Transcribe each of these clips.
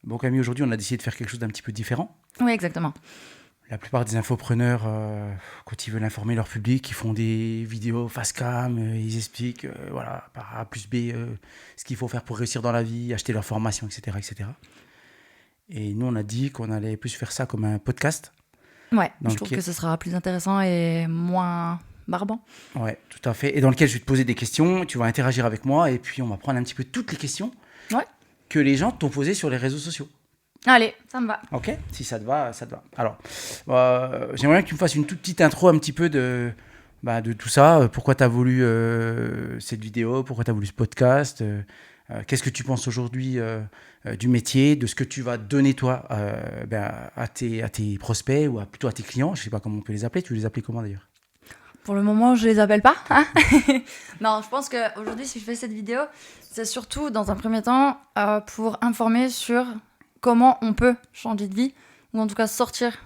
Bon, Camille, aujourd'hui, on a décidé de faire quelque chose d'un petit peu différent. Oui, exactement. La plupart des infopreneurs, quand ils veulent informer leur public, ils font des vidéos face cam, ils expliquent voilà, par A plus B ce qu'il faut faire pour réussir dans la vie, acheter leur formation, etc., etc. Et nous, on a dit qu'on allait plus faire ça comme un podcast. Ouais, Dans je trouve lequel... que ce sera plus intéressant et moins barbant. Ouais, tout à fait. Et dans lequel je vais te poser des questions, tu vas interagir avec moi et puis on va prendre un petit peu toutes les questions Ouais. que les gens t'ont posées sur les réseaux sociaux. Allez, ça me va. Ok, si ça te va, ça te va. Alors, j'aimerais bien que tu me fasses une toute petite intro un petit peu de tout ça. Pourquoi tu as voulu cette vidéo, pourquoi tu as voulu ce podcast, qu'est-ce que tu penses aujourd'hui du métier, de ce que tu vas donner toi à tes prospects ou plutôt à tes clients. Je ne sais pas comment on peut les appeler. Tu veux les appeler comment d'ailleurs? Pour le moment, je les appelle pas. Hein. Non, je pense qu'aujourd'hui, si je fais cette vidéo, c'est surtout, dans un premier temps, pour informer sur comment on peut changer de vie, ou en tout cas sortir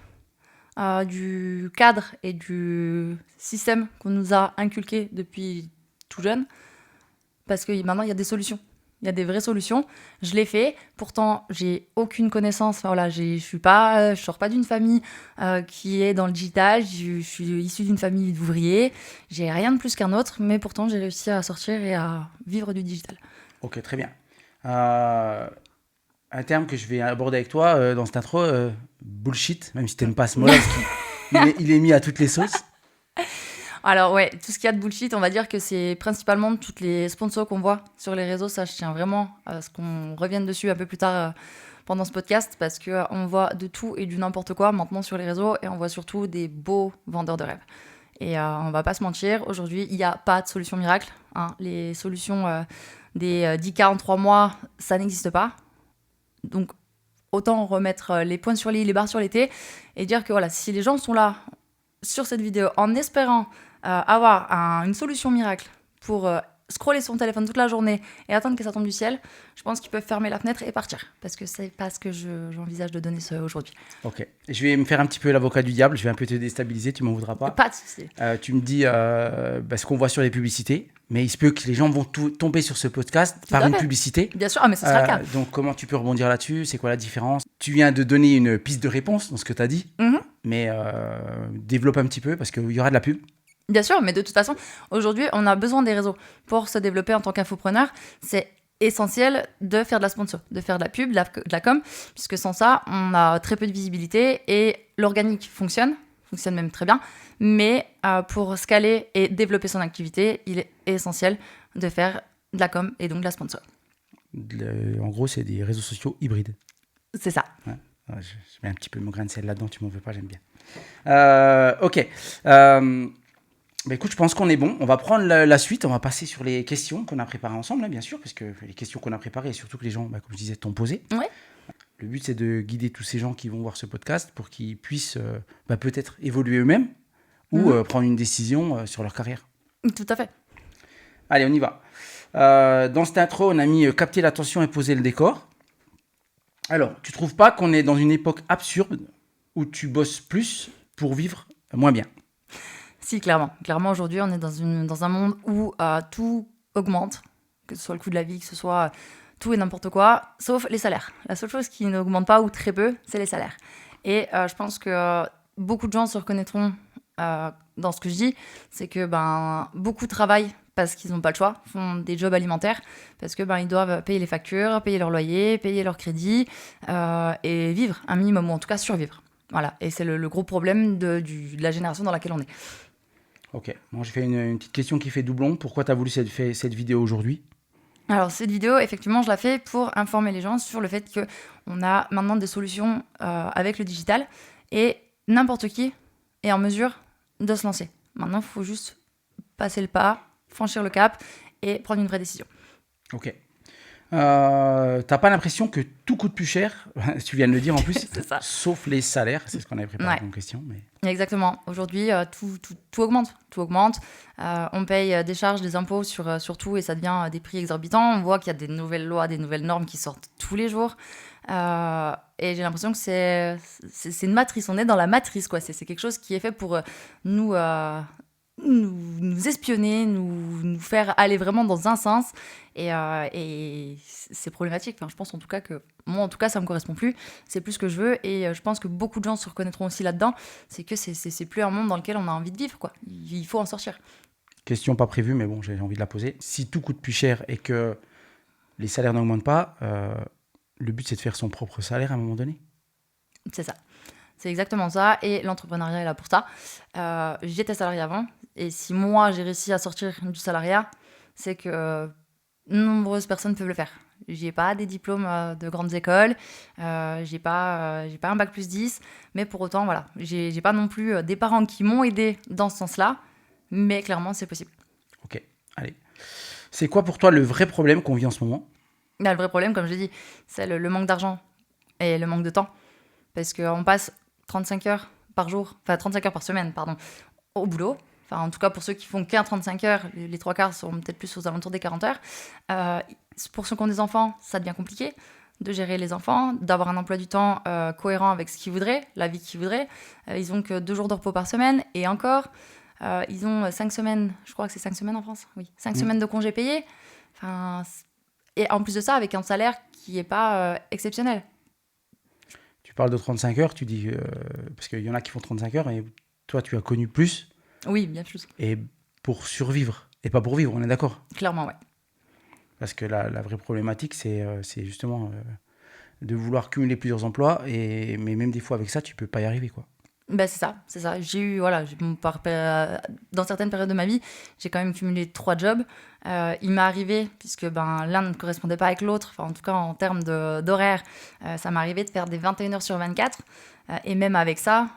du cadre et du système qu'on nous a inculqué depuis tout jeune. Parce que maintenant, il y a des solutions. Il y a des vraies solutions. Je l'ai fait. Pourtant, j'ai aucune connaissance. Enfin, voilà, je sors pas d'une famille qui est dans le digital. Je suis issue d'une famille d'ouvriers. J'ai rien de plus qu'un autre, mais pourtant, j'ai réussi à sortir et à vivre du digital. Ok, très bien. Un terme que je vais aborder avec toi dans cette intro, bullshit, même si tu n'aimes pas ce mot-là, parce qu'il est mis à toutes les sauces. Alors ouais, tout ce qu'il y a de bullshit, on va dire que c'est principalement toutes les sponsors qu'on voit sur les réseaux. Ça, je tiens vraiment à ce qu'on revienne dessus un peu plus tard pendant ce podcast, parce qu'on voit de tout et du n'importe quoi maintenant sur les réseaux, et on voit surtout des beaux vendeurs de rêves. Et on va pas se mentir, aujourd'hui, il n'y a pas de solution miracle. Hein. Les solutions des 10K en 3 mois, ça n'existe pas. Donc, autant remettre les points sur les barres sur les T et dire que voilà, si les gens sont là sur cette vidéo en espérant avoir une solution miracle pour scroller son téléphone toute la journée et attendre que ça tombe du ciel, je pense qu'ils peuvent fermer la fenêtre et partir. Parce que c'est pas ce que j'envisage de donner aujourd'hui. Ok. Je vais me faire un petit peu l'avocat du diable. Je vais un peu te déstabiliser. Tu m'en voudras pas. Pas de souci. Tu me dis ce qu'on voit sur les publicités. Mais il se peut que les gens vont tomber sur ce podcast par une publicité. Bien sûr, mais ce sera le cas. Donc, comment tu peux rebondir là-dessus? C'est quoi la différence? Tu viens de donner une piste de réponse dans ce que tu as dit. Mm-hmm. Mais développe un petit peu parce qu'il y aura de la pub. Bien sûr, mais de toute façon, aujourd'hui, on a besoin des réseaux pour se développer en tant qu'infopreneur. C'est essentiel de faire de la sponsor, de faire de la pub, de la com, puisque sans ça, on a très peu de visibilité et l'organique fonctionne même très bien. Mais pour scaler et développer son activité, il est essentiel de faire de la com et donc de la sponsor. En gros, c'est des réseaux sociaux hybrides. C'est ça. Ouais. Je mets un petit peu mon grain de sel là-dedans, tu m'en veux pas, j'aime bien. Ok. Bah écoute, je pense qu'on est bon. On va prendre la suite. On va passer sur les questions qu'on a préparées ensemble, hein, bien sûr, parce que les questions qu'on a préparées, et surtout que les gens, comme je disais, t'ont posées. Ouais. Le but, c'est de guider tous ces gens qui vont voir ce podcast pour qu'ils puissent peut-être évoluer eux-mêmes ou prendre une décision sur leur carrière. Tout à fait. Allez, on y va. Dans cette intro, on a mis capter l'attention et poser le décor. Alors, tu trouves pas qu'on est dans une époque absurde où tu bosses plus pour vivre moins bien? Si, clairement. Clairement, aujourd'hui, on est dans un monde où tout augmente, que ce soit le coût de la vie, que ce soit tout et n'importe quoi, sauf les salaires. La seule chose qui n'augmente pas ou très peu, c'est les salaires. Et je pense que beaucoup de gens se reconnaîtront dans ce que je dis, c'est que beaucoup travaillent parce qu'ils n'ont pas le choix, font des jobs alimentaires, parce que ils doivent payer les factures, payer leur loyer, payer leur crédit, et vivre un minimum, ou en tout cas survivre. Voilà, et c'est le gros problème de la génération dans laquelle on est. Ok, moi j'ai fait une petite question qui fait doublon. Pourquoi tu as voulu cette vidéo aujourd'hui? Alors cette vidéo, effectivement, je la fais pour informer les gens sur le fait qu'on a maintenant des solutions avec le digital et n'importe qui est en mesure de se lancer. Maintenant, il faut juste passer le pas, franchir le cap et prendre une vraie décision. Ok. T'as pas l'impression que tout coûte plus cher? Tu viens de le dire en plus, c'est ça. Sauf les salaires, c'est ce qu'on avait préparé comme question. Mais... Exactement. Aujourd'hui, tout augmente. Tout augmente. On paye des charges, des impôts sur tout et ça devient des prix exorbitants. On voit qu'il y a des nouvelles lois, des nouvelles normes qui sortent tous les jours. Et j'ai l'impression que c'est une matrice. On est dans la matrice, quoi. C'est quelque chose qui est fait pour nous nous espionner, nous faire aller vraiment dans un sens. Et c'est problématique. Enfin, je pense en tout cas que moi, en tout cas, ça me correspond plus. C'est plus ce que je veux. Et je pense que beaucoup de gens se reconnaîtront aussi là-dedans. C'est que c'est plus un monde dans lequel on a envie de vivre, quoi. Il faut en sortir. Question pas prévue, mais bon, j'ai envie de la poser. Si tout coûte plus cher et que les salaires n'augmentent pas, le but c'est de faire son propre salaire à un moment donné. C'est ça. C'est exactement ça. Et l'entrepreneuriat est là pour ça. J'étais salarié avant. Et si moi, j'ai réussi à sortir du salariat, c'est que nombreuses personnes peuvent le faire. J'ai pas des diplômes de grandes écoles, j'ai pas un bac+10, mais pour autant, voilà, j'ai pas non plus des parents qui m'ont aidé dans ce sens-là, mais clairement, c'est possible. Ok, allez. C'est quoi pour toi le vrai problème qu'on vit en ce moment? Là, le vrai problème, comme je dis, c'est le manque d'argent et le manque de temps. Parce qu'on passe 35 heures par jour, enfin 35 heures par semaine, pardon, au boulot. Enfin, en tout cas, pour ceux qui font qu'un 35 heures, les trois quarts sont peut-être plus aux alentours des 40 heures. Pour ceux qui ont des enfants, ça devient compliqué de gérer les enfants, d'avoir un emploi du temps cohérent avec ce qu'ils voudraient, la vie qu'ils voudraient. Ils ont que 2 jours de repos par semaine, et encore, ils ont 5 semaines, je crois que c'est 5 semaines en France, oui, 5 semaines de congés payés. Enfin, et en plus de ça, avec un salaire qui n'est pas exceptionnel. Tu parles de 35 heures, tu dis, parce qu'il y en a qui font 35 heures, et toi tu as connu plus. Oui, bien plus. Et pour survivre, et pas pour vivre, on est d'accord? Clairement, ouais. Parce que la vraie problématique, c'est justement de vouloir cumuler plusieurs emplois, mais même des fois avec ça, tu peux pas y arriver, quoi. Ben, c'est ça. J'ai eu, voilà, dans certaines périodes de ma vie, j'ai quand même cumulé 3 jobs. Il m'est arrivé, puisque l'un ne correspondait pas avec l'autre, enfin, en tout cas en termes d'horaire, ça m'est arrivé de faire des 21 heures sur 24. Et même avec ça,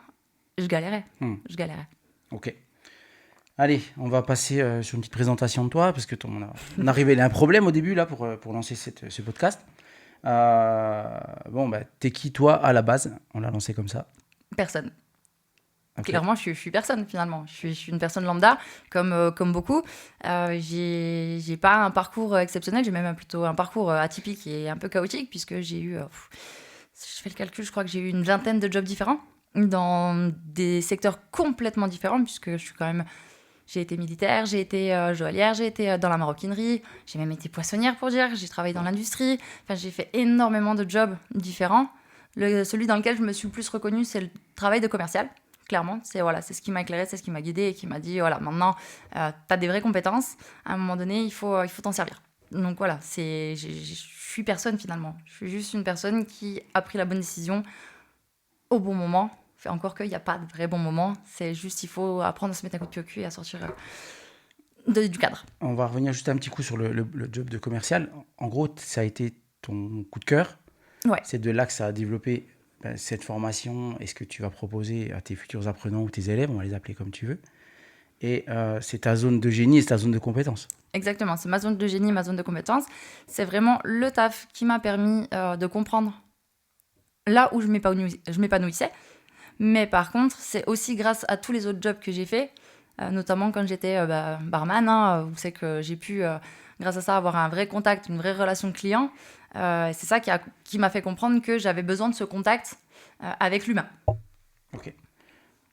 je galérais. Je galérais. Ok. Allez, on va passer sur une petite présentation de toi, parce que on a révélé un problème au début là pour lancer ce podcast. T'es qui toi à la base? On l'a lancé comme ça. Personne. Okay. Clairement, je suis personne finalement. Je suis une personne lambda, comme beaucoup. J'ai pas un parcours exceptionnel, j'ai même plutôt un parcours atypique et un peu chaotique, puisque j'ai eu, je fais le calcul, je crois que j'ai eu une vingtaine de jobs différents, dans des secteurs complètement différents, puisque j'ai été militaire, j'ai été joaillière, j'ai été dans la maroquinerie, j'ai même été poissonnière pour dire, j'ai travaillé dans l'industrie. Enfin, j'ai fait énormément de jobs différents. Celui dans lequel je me suis le plus reconnue, c'est le travail de commercial. Clairement, c'est ce qui m'a éclairé, c'est ce qui m'a guidée et qui m'a dit, voilà, maintenant, tu as des vraies compétences. À un moment donné, il faut t'en servir. Donc voilà, je suis personne finalement. Je suis juste une personne qui a pris la bonne décision au bon moment. Encore qu'il n'y a pas de vrai bon moment. C'est juste, il faut apprendre à se mettre un coup de pied au cul et à sortir du cadre. On va revenir juste un petit coup sur le job de commercial. En gros, ça a été ton coup de cœur. Ouais. C'est de là que ça a développé cette formation et ce que tu vas proposer à tes futurs apprenants ou tes élèves, on va les appeler comme tu veux. Et c'est ta zone de génie et c'est ta zone de compétence. Exactement, c'est ma zone de génie, ma zone de compétence. C'est vraiment le taf qui m'a permis de comprendre là où je m'épanouissais. Mais par contre, c'est aussi grâce à tous les autres jobs que j'ai faits, notamment quand j'étais barman, où c'est que j'ai pu, grâce à ça, avoir un vrai contact, une vraie relation client. C'est ça qui m'a fait comprendre que j'avais besoin de ce contact avec l'humain. Ok.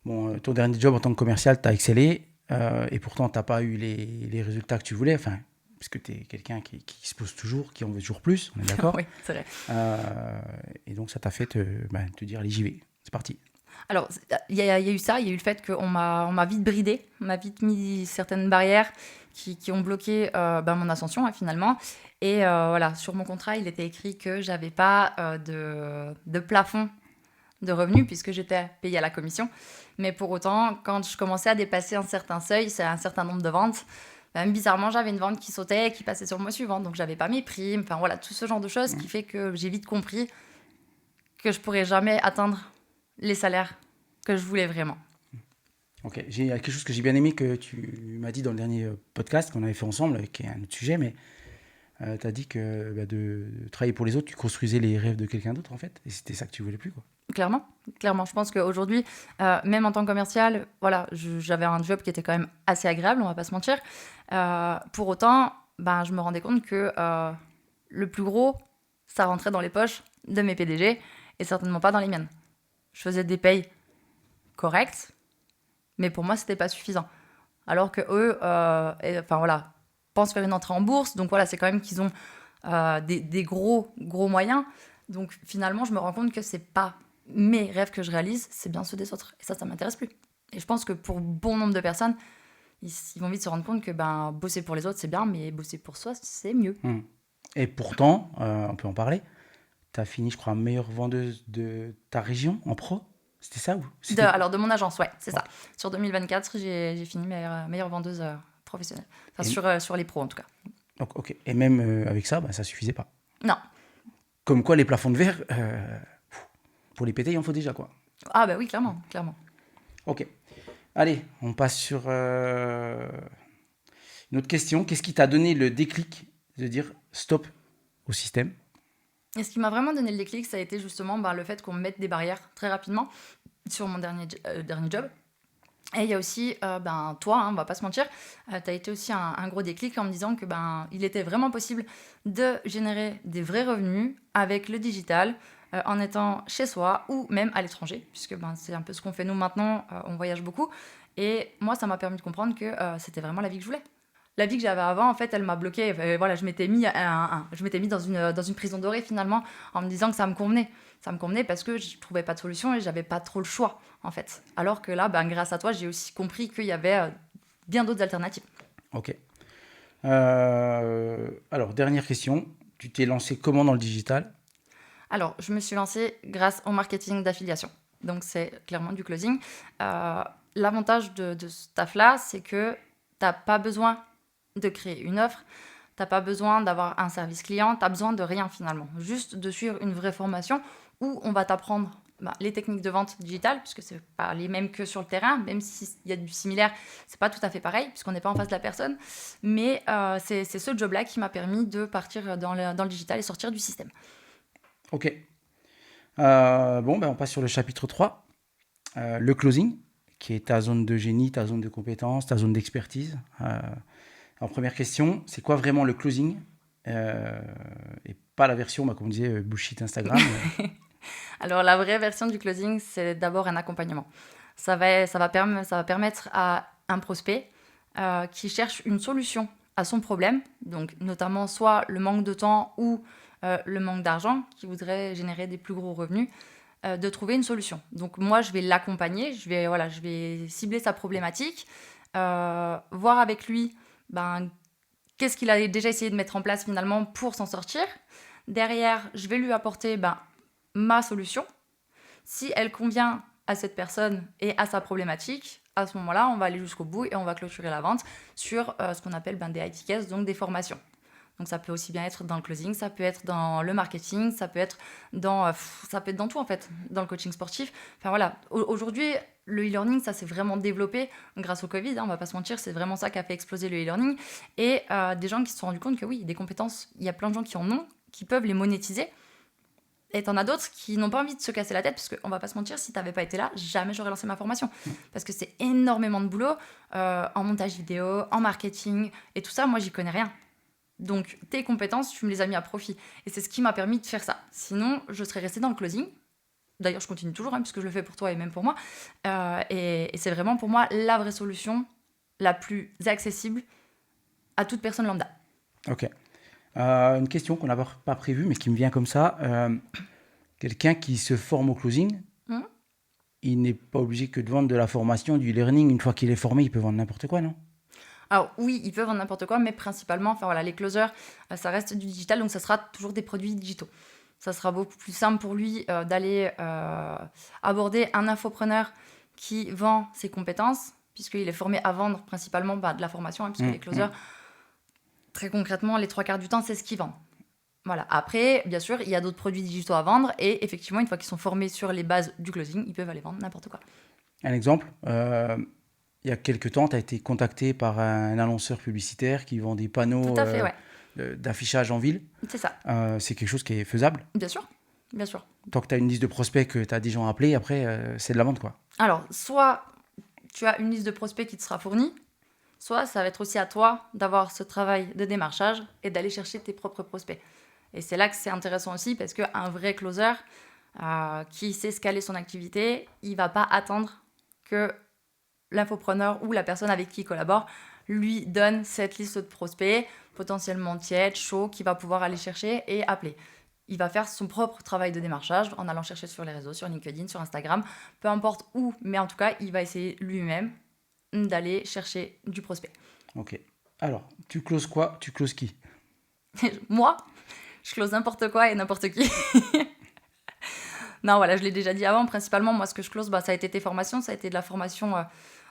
Bon, ton dernier job en tant que commercial, tu as excellé, et pourtant, tu n'as pas eu les résultats que tu voulais, parce que tu es quelqu'un qui se pose toujours, qui en veut toujours plus, on est d'accord? Oui, c'est vrai. Et donc, ça t'a fait te dire, allez, j'y vais, c'est parti. Alors, il y a eu ça, il y a eu le fait qu'on m'a vite bridé, on m'a vite mis certaines barrières qui ont bloqué mon ascension, finalement. Et voilà, sur mon contrat, il était écrit que j'avais pas de plafond de revenus, puisque j'étais payée à la commission. Mais pour autant, quand je commençais à dépasser un certain seuil, c'est un certain nombre de ventes, bizarrement, j'avais une vente qui sautait et qui passait sur le mois suivant. Donc, j'avais pas mes primes, enfin voilà, tout ce genre de choses qui fait que j'ai vite compris que je pourrais jamais atteindre les salaires que je voulais vraiment. Ok, il y a quelque chose que j'ai bien aimé que tu m'as dit dans le dernier podcast qu'on avait fait ensemble, qui est un autre sujet, mais tu as dit que de travailler pour les autres, tu construisais les rêves de quelqu'un d'autre en fait, et c'était ça que tu voulais plus, quoi. Clairement, je pense qu'aujourd'hui, même en tant que commercial, voilà, j'avais un job qui était quand même assez agréable, on va pas se mentir. Pour autant, je me rendais compte que le plus gros, ça rentrait dans les poches de mes PDG et certainement pas dans les miennes. Je faisais des payes correctes, mais pour moi, c'était pas suffisant. alors que eux, pensent faire une entrée en bourse. Donc voilà, c'est quand même qu'ils ont des gros moyens. Donc finalement, je me rends compte que c'est pas mes rêves que je réalise, c'est bien ceux des autres. Et ça m'intéresse plus. Et je pense que pour bon nombre de personnes, ils vont vite se rendre compte que bosser pour les autres, c'est bien, mais bosser pour soi, c'est mieux. Et pourtant, on peut en parler. Tu as fini, je crois, meilleure vendeuse de ta région en pro. C'était ça ou c'était... Alors, de mon agence, ouais, c'est ça. Sur 2024, j'ai fini meilleure vendeuse professionnelle. Enfin, sur les pros, en tout cas. Donc, ok. Et même avec ça, ça suffisait pas. Non. Comme quoi, les plafonds de verre, pour les péter, il en faut déjà, quoi. Ah bah oui, clairement. Ok. Allez, on passe sur une autre question. Qu'est-ce qui t'a donné le déclic de dire stop au système? Et ce qui m'a vraiment donné le déclic, ça a été justement le fait qu'on me mette des barrières très rapidement sur mon dernier job. Et il y a aussi, toi, on va pas se mentir, tu as été aussi un gros déclic en me disant que il était vraiment possible de générer des vrais revenus avec le digital en étant chez soi ou même à l'étranger, puisque c'est un peu ce qu'on fait nous maintenant, on voyage beaucoup. Et moi, ça m'a permis de comprendre que c'était vraiment la vie que je voulais. La vie que j'avais avant, en fait, elle m'a bloquée. Voilà, je m'étais mis dans une prison dorée finalement, en me disant que ça me convenait. Ça me convenait parce que je trouvais pas de solution et j'avais pas trop le choix, en fait. Alors que là, grâce à toi, j'ai aussi compris qu'il y avait bien d'autres alternatives. Ok. Alors, dernière question. Tu t'es lancé comment dans le digital? Alors, je me suis lancée grâce au marketing d'affiliation. Donc, c'est clairement du closing. L'avantage de ce taf-là, c'est que t'as pas besoin de créer une offre, t'as pas besoin d'avoir un service client, t'as besoin de rien finalement. Juste de suivre une vraie formation où on va t'apprendre les techniques de vente digitale, puisque c'est pas les mêmes que sur le terrain, même s'il y a du similaire, c'est pas tout à fait pareil, puisqu'on n'est pas en face de la personne. Mais c'est ce job-là qui m'a permis de partir dans le digital et sortir du système. Ok. On passe sur le chapitre 3. Le closing, qui est ta zone de génie, ta zone de compétence, ta zone d'expertise. En première question, c'est quoi vraiment le closing et pas la version, comme on disait, bullshit Instagram. Alors, la vraie version du closing, c'est d'abord un accompagnement. Ça va permettre à un prospect qui cherche une solution à son problème, donc notamment soit le manque de temps ou le manque d'argent, qui voudrait générer des plus gros revenus, de trouver une solution. Donc moi, je vais l'accompagner, je vais cibler sa problématique, voir avec lui qu'est-ce qu'il a déjà essayé de mettre en place finalement pour s'en sortir. Derrière, je vais lui apporter ma solution. Si elle convient à cette personne et à sa problématique, à ce moment-là, on va aller jusqu'au bout et on va clôturer la vente sur ce qu'on appelle des IT cases, donc des formations. Donc ça peut aussi bien être dans le closing, ça peut être dans le marketing, ça peut être dans tout en fait, dans le coaching sportif. Enfin voilà, aujourd'hui, le e-learning, ça s'est vraiment développé grâce au Covid, on va pas se mentir, c'est vraiment ça qui a fait exploser le e-learning. Et des gens qui se sont rendus compte que oui, des compétences, il y a plein de gens qui en ont, qui peuvent les monétiser. Et t'en as d'autres qui n'ont pas envie de se casser la tête, parce qu'on va pas se mentir, si t'avais pas été là, jamais j'aurais lancé ma formation. Parce que c'est énormément de boulot en montage vidéo, en marketing, et tout ça, moi j'y connais rien. Donc tes compétences, tu me les as mis à profit. Et c'est ce qui m'a permis de faire ça. Sinon, je serais restée dans le closing. D'ailleurs, je continue toujours, puisque je le fais pour toi et même pour moi. Et c'est vraiment pour moi la vraie solution, la plus accessible à toute personne lambda. Ok. Une question qu'on n'a pas prévue, mais qui me vient comme ça. Quelqu'un qui se forme au closing, il n'est pas obligé que de vendre de la formation, du learning. Une fois qu'il est formé, il peut vendre n'importe quoi, non? Alors oui, ils peuvent vendre n'importe quoi, mais principalement, les closers, ça reste du digital, donc ça sera toujours des produits digitaux. Ça sera beaucoup plus simple pour lui d'aller aborder un infopreneur qui vend ses compétences, puisqu'il est formé à vendre principalement de la formation, puisque les closers, très concrètement, les 3 quarts du temps, c'est ce qu'ils vendent. Voilà. Après, bien sûr, il y a d'autres produits digitaux à vendre, et effectivement, une fois qu'ils sont formés sur les bases du closing, ils peuvent aller vendre n'importe quoi. Un exemple, il y a quelques temps, tu as été contacté par un annonceur publicitaire qui vend des panneaux Tout à fait, d'affichage en ville. C'est ça. C'est quelque chose qui est faisable. Bien sûr. Tant que tu as une liste de prospects, que tu as des gens à appeler, après, c'est de la vente, quoi. Alors, soit tu as une liste de prospects qui te sera fournie, soit ça va être aussi à toi d'avoir ce travail de démarchage et d'aller chercher tes propres prospects. Et c'est là que c'est intéressant aussi, parce qu'un vrai closer qui sait scaler son activité, il ne va pas attendre que l'infopreneur ou la personne avec qui il collabore lui donne cette liste de prospects potentiellement tièdes, chauds, qu'il va pouvoir aller chercher et appeler. Il va faire son propre travail de démarchage en allant chercher sur les réseaux, sur LinkedIn, sur Instagram, peu importe où, mais en tout cas, il va essayer lui-même d'aller chercher du prospect. Ok. Alors, tu closes quoi? Tu closes qui? Moi, je close n'importe quoi et n'importe qui. Non, voilà, je l'ai déjà dit avant. Principalement, moi, ce que je close, ça a été tes formations, ça a été de la formation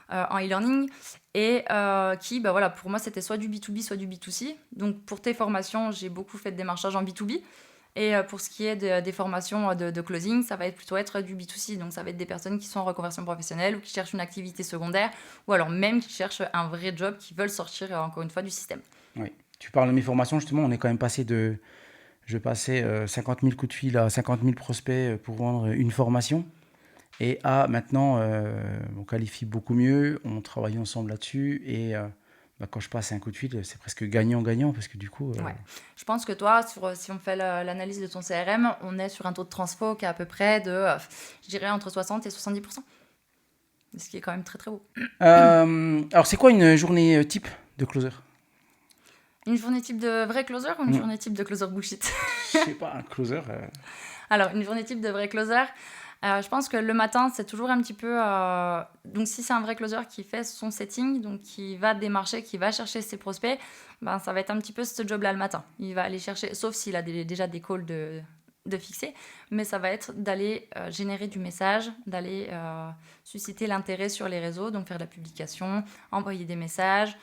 en e-learning et qui, voilà, pour moi, c'était soit du B2B, soit du B2C. Donc, pour tes formations, j'ai beaucoup fait de démarchage en B2B. Et pour ce qui est des formations de closing, ça va plutôt être du B2C. Donc, ça va être des personnes qui sont en reconversion professionnelle ou qui cherchent une activité secondaire ou alors même qui cherchent un vrai job, qui veulent sortir, encore une fois, du système. Oui. Tu parles de mes formations, justement, on est quand même passé de... Je passais 50 000 coups de fil à 50 000 prospects pour vendre une formation. Et maintenant, on qualifie beaucoup mieux, on travaille ensemble là-dessus. Et quand je passe un coup de fil, c'est presque gagnant-gagnant parce que du coup... Ouais. Je pense que toi, si on fait l'analyse de ton CRM, on est sur un taux de transfo qui est à peu près de, je dirais, entre 60 et 70%. Ce qui est quand même très très beau. Alors, c'est quoi une journée type de closer? Une journée type de vrai closer ou une journée type de closer bullshit? Je sais pas, un closer... Alors, une journée type de vrai closer, je pense que le matin, c'est toujours un petit peu... Donc, si c'est un vrai closer qui fait son setting, donc qui va démarcher, qui va chercher ses prospects, ça va être un petit peu ce job-là le matin. Il va aller chercher, sauf s'il a déjà des calls de fixer, mais ça va être d'aller générer du message, d'aller susciter l'intérêt sur les réseaux, donc faire de la publication, envoyer des messages,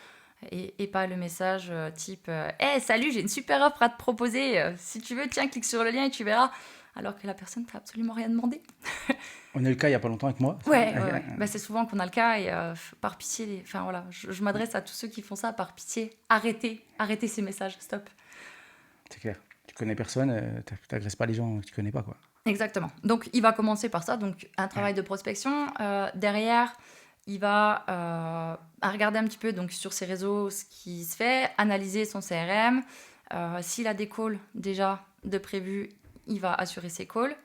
et pas le message type « Hey, salut, j'ai une super offre à te proposer, si tu veux, tiens, clique sur le lien et tu verras », alors que la personne t'a absolument rien demandé. On a eu le cas il n'y a pas longtemps avec moi. Ouais. C'est souvent qu'on a le cas et par pitié, enfin voilà, je m'adresse à tous ceux qui font ça, par pitié, arrêtez ces messages, stop. C'est clair. Tu connais personne, t'agresses pas les gens que tu connais pas, quoi. Exactement. Donc, il va commencer par ça, donc un travail de prospection. Derrière, il va regarder un petit peu donc, sur ses réseaux ce qui se fait, analyser son CRM. S'il a des calls déjà de prévus, il va assurer ses calls.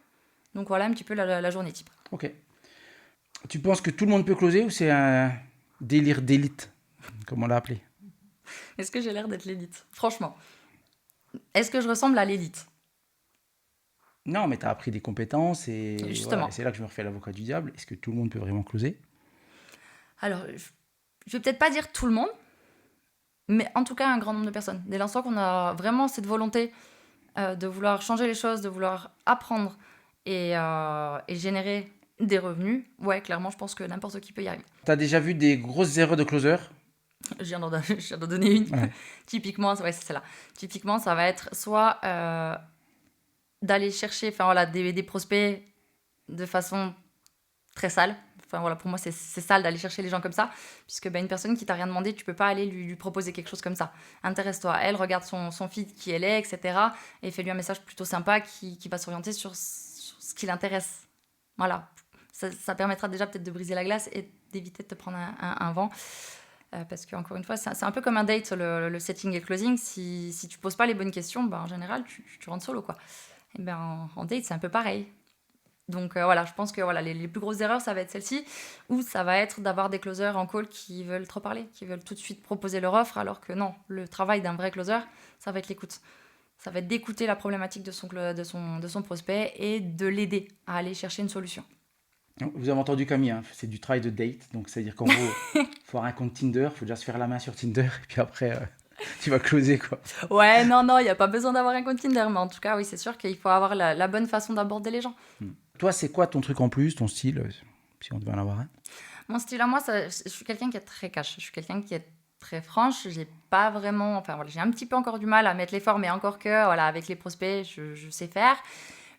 Donc, voilà un petit peu la journée type. Ok. Tu penses que tout le monde peut closer ou c'est un délire d'élite, comme on l'a appelé? Est-ce que j'ai l'air d'être l'élite? Franchement. Est-ce que je ressemble à l'élite? Non, mais tu as appris des compétences et Justement. voilà, et c'est là que je me refais l'avocat du diable. Est-ce que tout le monde peut vraiment closer? Alors, je vais peut-être pas dire tout le monde, mais en tout cas un grand nombre de personnes. Dès l'instant qu'on a vraiment cette volonté de vouloir changer les choses, de vouloir apprendre et générer des revenus, ouais, clairement, je pense que n'importe qui peut y arriver. Tu as déjà vu des grosses erreurs de closer? Je viens d'en donner une. Ouais. Typiquement, ouais, c'est celle-là. Typiquement, ça va être soit d'aller chercher des prospects de façon très sale. Enfin, voilà, pour moi, c'est sale d'aller chercher les gens comme ça, puisque une personne qui t'a rien demandé, tu peux pas aller lui proposer quelque chose comme ça. Intéresse-toi à elle, regarde son feed, qui elle est, etc. Et fais-lui un message plutôt sympa qui va s'orienter sur ce qui l'intéresse. Voilà. Ça permettra déjà peut-être de briser la glace et d'éviter de te prendre un vent. Parce qu'encore une fois, c'est un peu comme un date, le setting et le closing. Si tu poses pas les bonnes questions, en général, tu rentres solo, quoi. Et en date, c'est un peu pareil. Donc voilà, je pense que les plus grosses erreurs, ça va être celle-ci, ou ça va être d'avoir des closers en call qui veulent trop parler, qui veulent tout de suite proposer leur offre, alors que non, le travail d'un vrai closer, ça va être l'écoute. Ça va être d'écouter la problématique de son prospect et de l'aider à aller chercher une solution. Vous avez entendu Camille, hein, c'est du travail de date. Donc, c'est-à-dire qu'en gros, il faut avoir un compte Tinder, il faut déjà se faire la main sur Tinder, et puis après, tu vas closer, quoi. Ouais, non, il n'y a pas besoin d'avoir un compte Tinder, mais en tout cas, oui, c'est sûr qu'il faut avoir la bonne façon d'aborder les gens. Toi, c'est quoi ton truc en plus, ton style, si on devait en avoir un? Mon style à moi, je suis quelqu'un qui est très cash. Je suis quelqu'un qui est très franche. J'ai pas vraiment... Enfin, voilà, j'ai un petit peu encore du mal à mettre l'effort, mais encore que, avec les prospects, je sais faire.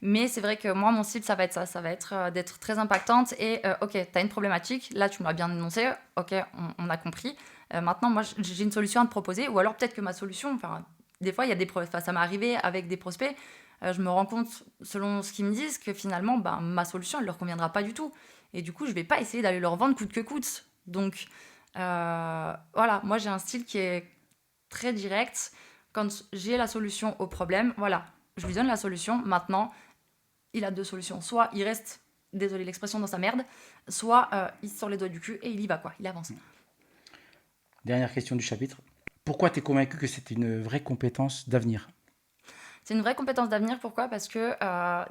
Mais c'est vrai que moi, mon style, ça va être ça. Ça va être d'être très impactante et, ok, t'as une problématique. Là, tu me l'as bien énoncé. Ok, on a compris. Maintenant, moi, j'ai une solution à te proposer. Ou alors, peut-être que ma solution... Enfin, des fois, ça m'est arrivé avec des prospects. Je me rends compte, selon ce qu'ils me disent, que finalement, ma solution, elle leur conviendra pas du tout. Et du coup, je vais pas essayer d'aller leur vendre coûte que coûte. Donc, voilà, moi, j'ai un style qui est très direct. Quand j'ai la solution au problème, voilà, je lui donne la solution. Maintenant, il a deux solutions. Soit il reste désolé l'expression, dans sa merde, soit il se sort les doigts du cul et il y va, quoi. Il avance. Dernière question du chapitre. Pourquoi tu es convaincu que c'est une vraie compétence d'avenir? C'est une vraie compétence d'avenir. Pourquoi? Parce que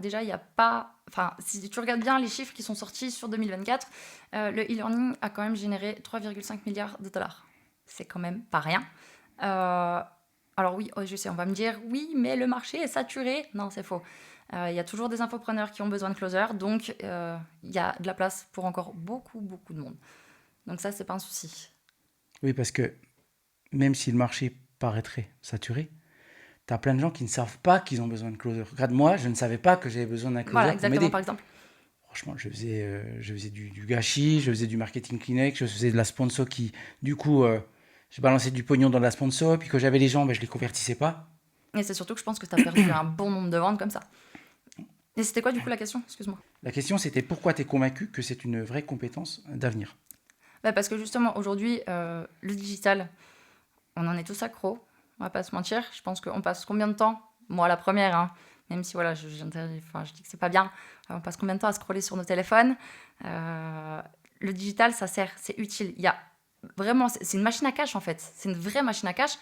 déjà, il n'y a pas... Enfin, si tu regardes bien les chiffres qui sont sortis sur 2024, le e-learning a quand même généré 3,5 milliards de dollars. C'est quand même pas rien. Alors oui, je sais, on va me dire, oui, mais le marché est saturé. Non, c'est faux. Il y a toujours des infopreneurs qui ont besoin de closers, donc il y a de la place pour encore beaucoup, beaucoup de monde. Donc ça, c'est pas un souci. Oui, parce que même si le marché paraîtrait saturé, tu as plein de gens qui ne savent pas qu'ils ont besoin de closer. Regarde, moi, je ne savais pas que j'avais besoin d'un closer Voilà, pour exactement, m'aider. par exemple. Franchement, je faisais du gâchis, je faisais du marketing Kleenex, je faisais de la sponsor qui, du coup, je balançais du pognon dans la sponsor, puis quand j'avais les gens, ben, je les convertissais pas. Et c'est surtout que je pense que tu as perdu un bon nombre de ventes comme ça. Et c'était quoi, du coup, la question? Excuse-moi. La question, c'était pourquoi tu es convaincu que c'est une vraie compétence d'avenir? Parce que justement, aujourd'hui, le digital, on en est tous accros, on va pas se mentir. Je pense qu'on passe combien de temps? Moi, la première, hein, même si voilà, je dis que c'est pas bien, on passe combien de temps à scroller sur nos téléphones? Le digital, ça sert, c'est utile. Il y a vraiment, c'est une machine à cash en fait. C'est une vraie machine à cash.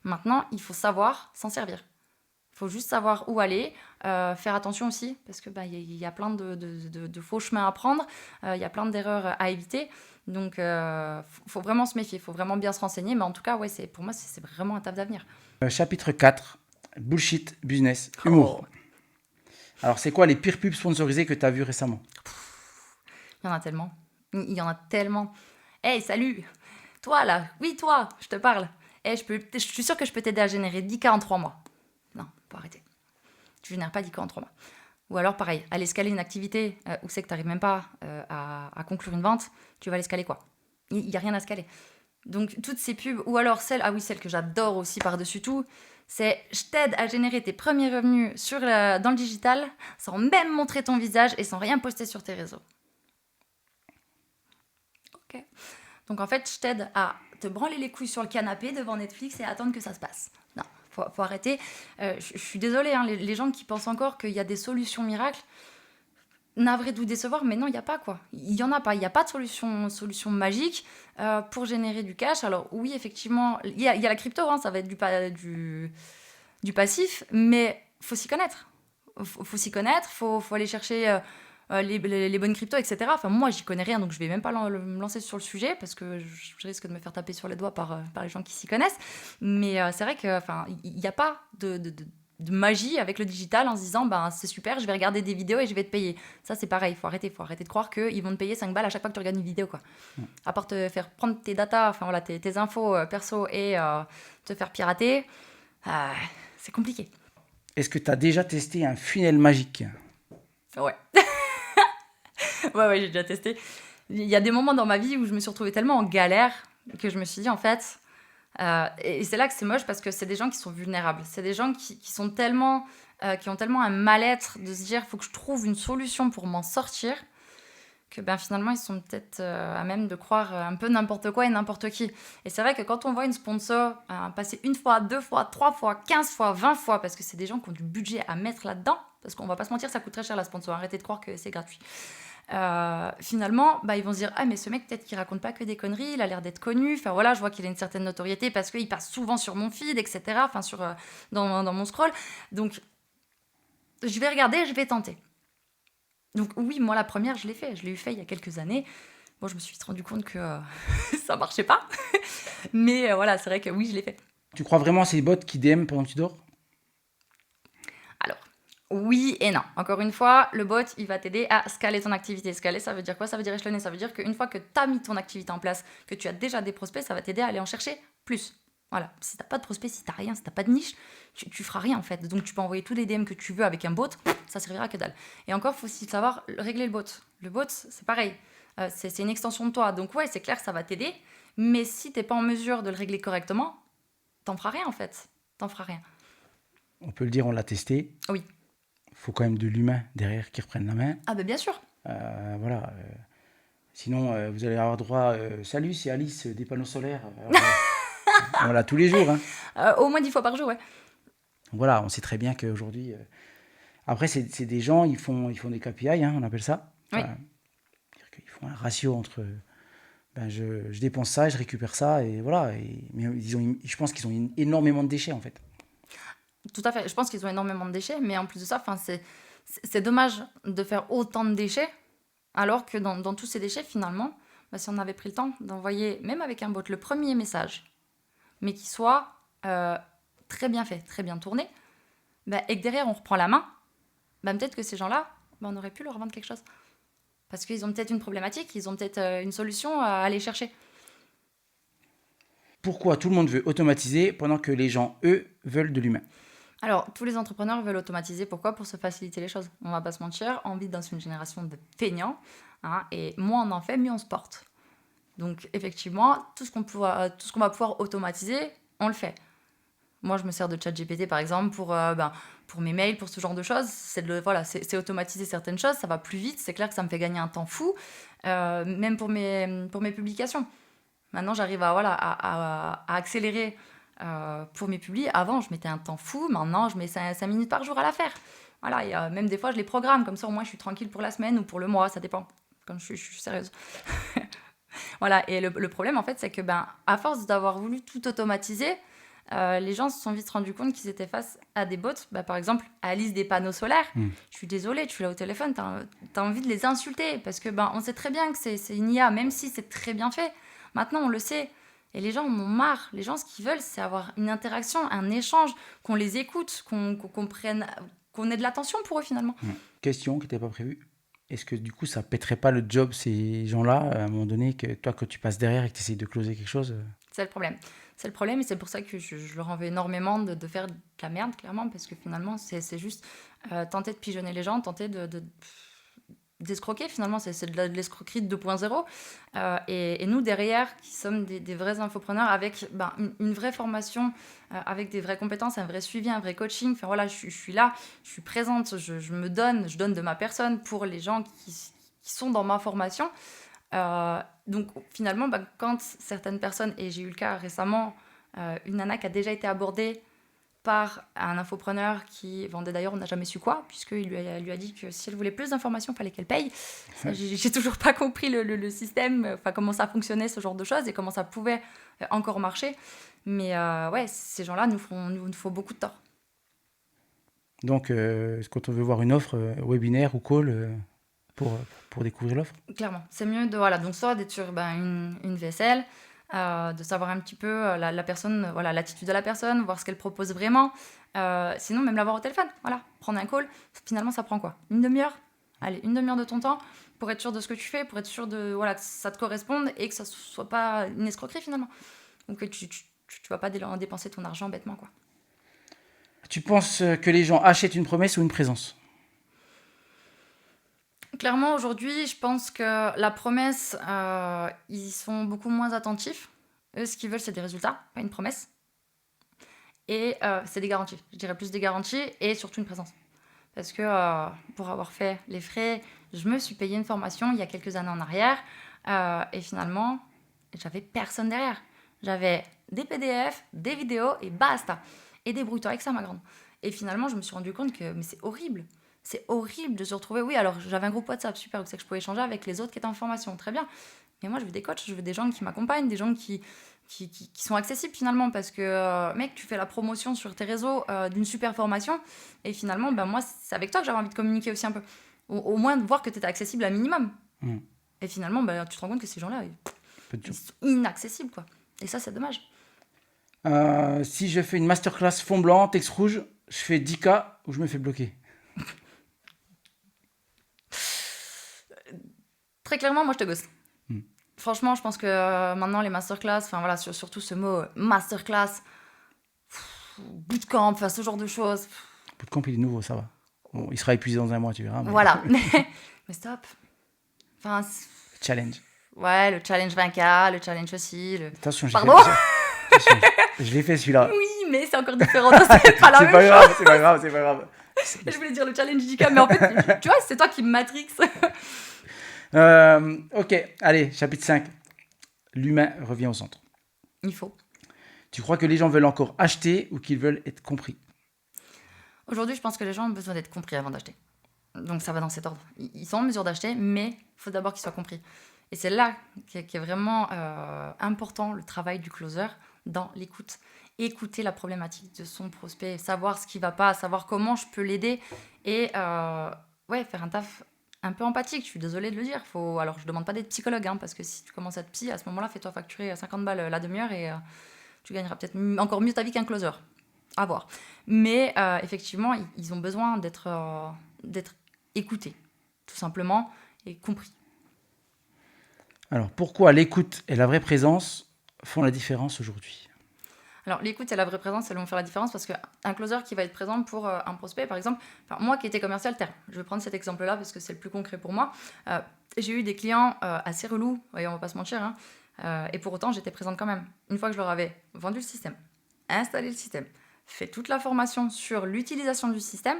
Maintenant, il faut savoir s'en servir. Il faut juste savoir où aller, faire attention aussi, parce que y a plein de faux chemins à prendre, il y a plein d'erreurs à éviter. Donc, faut vraiment se méfier, il faut vraiment bien se renseigner. Mais en tout cas, ouais, pour moi, c'est vraiment un taf d'avenir. Chapitre 4, bullshit, business, humour. Alors, c'est quoi les pires pubs sponsorisés que tu as vus récemment? Il y en a tellement. Il y en a tellement. Hey, salut! Toi, là, oui, toi, je te parle. Hey, je suis sûre que je peux t'aider à générer 10K en 3 mois. Non, faut arrêter. Tu génères pas 10K en 3 mois. Ou alors, pareil, aller scaler une activité où c'est que tu n'arrives même pas à conclure une vente, tu vas aller scaler quoi? Il n'y a rien à scaler. Donc, toutes ces pubs, ou alors celle que j'adore aussi par-dessus tout, c'est je t'aide à générer tes premiers revenus dans le digital sans même montrer ton visage et sans rien poster sur tes réseaux. Ok. Donc, en fait, je t'aide à te branler les couilles sur le canapé devant Netflix et attendre que ça se passe. Non, faut arrêter. Je suis désolée, hein, les gens qui pensent encore qu'il y a des solutions miracles, navré de vous décevoir, mais non, il n'y a pas quoi. Il n'y en a pas. Il n'y a pas de solution magique pour générer du cash. Alors oui, effectivement, il y a la crypto, hein, ça va être du passif, mais faut s'y connaître. Faut s'y connaître, faut aller chercher les bonnes cryptos, etc. Enfin, moi, j'y connais rien, donc je vais même pas me lancer sur le sujet parce que je risque de me faire taper sur les doigts par les gens qui s'y connaissent. Mais c'est vrai qu'il n'y a pas de magie avec le digital en se disant c'est super, je vais regarder des vidéos et je vais te payer. Ça, c'est pareil, faut arrêter de croire qu'ils vont te payer 5 balles à chaque fois que tu regardes une vidéo, quoi. À part te faire prendre tes datas, enfin voilà, tes infos perso et te faire pirater, c'est compliqué. Est-ce que tu as déjà testé un funnel magique? Ouais. Ouais, j'ai déjà testé. Il y a des moments dans ma vie où je me suis retrouvée tellement en galère que je me suis dit, en fait... et c'est là que c'est moche parce que c'est des gens qui sont vulnérables. C'est des gens qui sont tellement... qui ont tellement un mal-être de se dire, il faut que je trouve une solution pour m'en sortir, que finalement, ils sont peut-être à même de croire un peu n'importe quoi et n'importe qui. Et c'est vrai que quand on voit une sponsor passer 1 fois, 2 fois, 3 fois, 15 fois, 20 fois, parce que c'est des gens qui ont du budget à mettre là-dedans, parce qu'on va pas se mentir, ça coûte très cher la sponsor, arrêtez de croire que c'est gratuit. Finalement, ils vont se dire, mais ce mec, peut-être qu'il raconte pas que des conneries, il a l'air d'être connu, enfin voilà, je vois qu'il a une certaine notoriété parce qu'il passe souvent sur mon feed, etc., enfin dans mon scroll. Donc, je vais regarder, je vais tenter. Donc oui, moi la première, je l'ai eu fait il y a quelques années. Bon, je me suis vite rendu compte que ça marchait pas, mais voilà, c'est vrai que oui, je l'ai fait. Tu crois vraiment à ces bots qui DM pendant que tu dors? Alors, oui et non. Encore une fois, le bot, il va t'aider à scaler ton activité. Scaler, ça veut dire quoi? Ça veut dire échelonner. Ça veut dire qu'une fois que tu as mis ton activité en place, que tu as déjà des prospects, ça va t'aider à aller en chercher plus. Voilà. Si t'as pas de prospects, si t'as rien, si t'as pas de niche, tu feras rien en fait. Donc tu peux envoyer tous les DM que tu veux avec un bot, ça servira que dalle. Et encore, faut aussi savoir régler le bot. Le bot, c'est pareil. C'est une extension de toi. Donc ouais, c'est clair, ça va t'aider. Mais si t'es pas en mesure de le régler correctement, t'en feras rien en fait. T'en feras rien. On peut le dire, on l'a testé. Oui. Faut quand même de l'humain derrière qui reprenne la main. Ah bien sûr. Voilà. Sinon, vous allez avoir droit. Salut, c'est Alice des panneaux solaires. On l'a tous les jours. Hein. Au moins 10 fois par jour, ouais. Voilà, on sait très bien qu'aujourd'hui. Après, c'est des gens, ils font des KPI, hein, on appelle ça. Oui. C'est-à-dire qu'ils font un ratio entre je dépense ça, je récupère ça, et voilà. Mais je pense qu'ils ont énormément de déchets, en fait. Tout à fait. Je pense qu'ils ont énormément de déchets, mais en plus de ça, c'est dommage de faire autant de déchets, alors que dans tous ces déchets, finalement, si on avait pris le temps d'envoyer, même avec un bot, le premier message, mais qui soit très bien fait, très bien tourné, et que derrière on reprend la main, peut-être que ces gens-là, on aurait pu leur vendre quelque chose. Parce qu'ils ont peut-être une problématique, ils ont peut-être une solution à aller chercher. Pourquoi tout le monde veut automatiser pendant que les gens, eux, veulent de l'humain? Alors, tous les entrepreneurs veulent automatiser. Pourquoi? Pour se faciliter les choses. On va pas se mentir, on vit dans une génération de feignants, et moins on en fait, mieux on se porte. Donc, effectivement, tout ce qu'on va pouvoir automatiser, on le fait. Moi, je me sers de ChatGPT, par exemple, pour mes mails, pour ce genre de choses. C'est automatiser certaines choses, ça va plus vite. C'est clair que ça me fait gagner un temps fou, même pour mes publications. Maintenant, j'arrive à accélérer pour mes publis. Avant, je mettais un temps fou. Maintenant, je mets 5 minutes par jour à la faire. Voilà, et même des fois, je les programme. Comme ça, au moins, je suis tranquille pour la semaine ou pour le mois. Ça dépend. Comme je suis sérieuse. Voilà, et le problème, en fait, c'est que à force d'avoir voulu tout automatiser, les gens se sont vite rendus compte qu'ils étaient face à des bots. Par exemple, Alice des panneaux solaires. Je suis désolée, tu l'as au téléphone, t'as envie de les insulter. Parce que on sait très bien que c'est une IA, même si c'est très bien fait. Maintenant, on le sait. Et les gens en ont marre. Les gens, ce qu'ils veulent, c'est avoir une interaction, un échange, qu'on les écoute, qu'on prenne, qu'on ait de l'attention pour eux, finalement. Question qui n'était pas prévue. Est-ce que du coup, ça pèterait pas le job, ces gens-là, à un moment donné, que toi, quand tu passes derrière et que tu essayes de closer quelque chose C'est le problème. C'est le problème, et c'est pour ça que je leur en veux énormément de faire de la merde, clairement, parce que finalement, c'est juste tenter de pigeonner les gens, tenter d'escroquer, finalement. C'est de l'escroquerie de 2.0. Et nous, derrière, qui sommes des vrais infopreneurs, avec une vraie formation, avec des vraies compétences, un vrai suivi, un vrai coaching. Enfin, voilà, je suis là, je suis présente, je donne de ma personne pour les gens qui sont dans ma formation. Donc finalement, quand certaines personnes, et j'ai eu le cas récemment, une nana qui a déjà été abordée par un infopreneur qui vendait, d'ailleurs on n'a jamais su quoi, puisqu'il lui a dit que si elle voulait plus d'informations, il fallait qu'elle paye. J'ai toujours pas compris le système, comment ça fonctionnait, ce genre de choses, et comment ça pouvait encore marcher. Mais ces gens-là nous font beaucoup de tort. Donc, quand on veut voir une offre, webinaire ou call, pour découvrir l'offre? Clairement, c'est mieux donc soit d'être sur une VSL, de savoir un petit peu la personne, l'attitude de la personne, voir ce qu'elle propose vraiment. Sinon, même l'avoir au téléphone, prendre un call. Finalement, ça prend quoi? Une demi-heure? Allez, une demi-heure de ton temps pour être sûr de ce que tu fais, pour être sûr que ça te corresponde et que ça soit pas une escroquerie finalement. Donc tu vas pas dépenser ton argent bêtement, quoi. Tu penses que les gens achètent une promesse ou une présence? Clairement, aujourd'hui, je pense que la promesse, ils sont beaucoup moins attentifs. Eux, ce qu'ils veulent, c'est des résultats, pas une promesse. Et c'est des garanties. Je dirais plus des garanties et surtout une présence. Parce que pour avoir fait les frais, je me suis payé une formation il y a quelques années en arrière. Et finalement, j'avais personne derrière. J'avais des PDF, des vidéos et basta. Et débrouille-toi avec ça, ma grande. Et finalement, je me suis rendu compte que c'est horrible. C'est horrible de se retrouver. Oui, alors j'avais un groupe WhatsApp, super, où c'est que je pouvais échanger avec les autres qui étaient en formation, très bien. Mais moi, je veux des coachs, je veux des gens qui m'accompagnent, des gens qui sont accessibles finalement. Parce que, mec, tu fais la promotion sur tes réseaux d'une super formation. Et finalement, moi, c'est avec toi que j'avais envie de communiquer aussi un peu. Au moins, de voir que tu étais accessible à minimum. Et finalement, tu te rends compte que ces gens-là, ils sont inaccessibles, quoi. Et ça, c'est dommage. Si je fais une masterclass fond blanc, texte rouge, je fais 10K ou je me fais bloquer? Très clairement, moi, je te ghost. Franchement, je pense que maintenant, les masterclass, surtout ce mot masterclass, bootcamp, ce genre de choses. Bootcamp, il est nouveau, ça va. Bon, il sera épuisé dans un mois, tu verras. Voilà. Mais stop. Challenge. Ouais, le challenge 20K, le challenge aussi. Attention, Pardon je l'ai fait celui-là. Oui, mais c'est encore différent. C'est pas la même chose. C'est pas grave. Je voulais dire le challenge 10K, mais en fait, tu vois, c'est toi qui me matrix. Ok, allez, chapitre 5. L'humain revient au centre. Il faut. Tu crois que les gens veulent encore acheter ou qu'ils veulent être compris? Aujourd'hui, je pense que les gens ont besoin d'être compris avant d'acheter. Donc ça va dans cet ordre. Ils sont en mesure d'acheter, mais il faut d'abord qu'ils soient compris. Et c'est là qu'est vraiment important le travail du closer dans l'écoute. Écouter la problématique de son prospect, savoir ce qui ne va pas, savoir comment je peux l'aider et faire un taf un peu empathique. Je suis désolée de le dire. Alors je ne demande pas d'être psychologue, hein, parce que si tu commences à être psy, à ce moment-là, fais-toi facturer 50 balles la demi-heure et tu gagneras peut-être encore mieux ta vie qu'un closer. À voir. Mais effectivement, ils ont besoin d'être écoutés, tout simplement, et compris. Alors, pourquoi l'écoute et la vraie présence font la différence aujourd'hui? Alors, l'écoute et la vraie présence, elles vont faire la différence parce qu'un closer qui va être présent pour un prospect, par exemple, moi qui étais commercial terre, je vais prendre cet exemple-là parce que c'est le plus concret pour moi. J'ai eu des clients assez relous, on va pas se mentir, hein, et pour autant, j'étais présente quand même. Une fois que je leur avais vendu le système, installé le système, fait toute la formation sur l'utilisation du système,